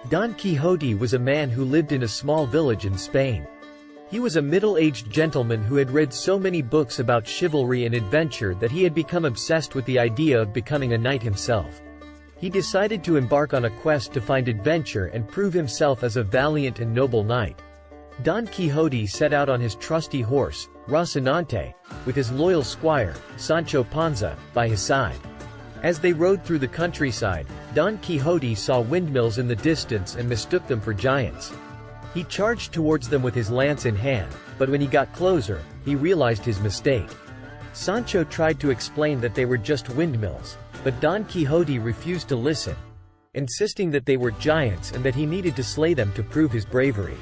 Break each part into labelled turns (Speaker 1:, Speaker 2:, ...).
Speaker 1: Don Quixote was a man who lived in a small village in Spain. He was a middle-aged gentleman who had read so many books about chivalry and adventure that he had become obsessed with the idea of becoming a knight himself. He decided to embark on a quest to find adventure and prove himself as a valiant and noble knight. Don Quixote set out on his trusty horse, Rocinante, with his loyal squire, Sancho Panza, by his side. As they rode through the countryside, Don Quixote saw windmills in the distance and mistook them for giants. He charged towards them with his lance in hand, but when he got closer, he realized his mistake. Sancho tried to explain that they were just windmills, but Don Quixote refused to listen, insisting that they were giants and that he needed to slay them to prove his bravery.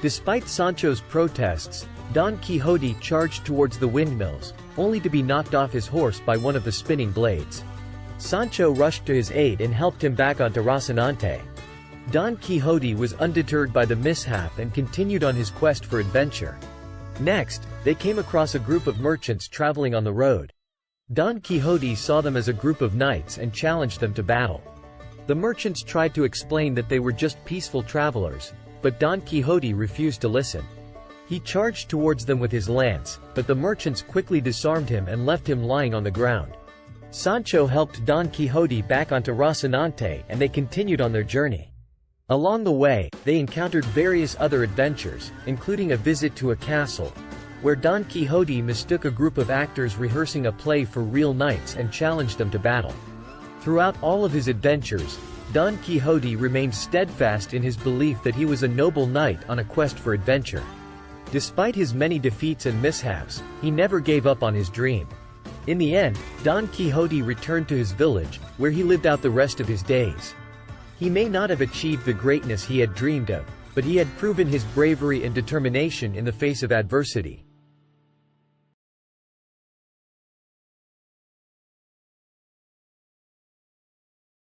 Speaker 1: Despite Sancho's protests, Don Quixote charged towards the windmills, only to be knocked off his horse by one of the spinning blades. Sancho rushed to his aid and helped him back onto Rocinante. Don Quixote was undeterred by the mishap and continued on his quest for adventure. Next, they came across a group of merchants traveling on the road. Don Quixote saw them as a group of knights and challenged them to battle. The merchants tried to explain that they were just peaceful travelers, but Don Quixote refused to listen. He charged towards them with his lance, but the merchants quickly disarmed him and left him lying on the ground. Sancho helped Don Quixote back onto Rocinante and they continued on their journey. Along the way, they encountered various other adventures, including a visit to a castle, where Don Quixote mistook a group of actors rehearsing a play for real knights and challenged them to battle. Throughout all of his adventures, Don Quixote remained steadfast in his belief that he was a noble knight on a quest for adventure. Despite his many defeats and mishaps, he never gave up on his dream. In the end, Don Quixote returned to his village, where he lived out the rest of his days. He may not have achieved the greatness he had dreamed of, but he had proven his bravery and determination in the face of adversity.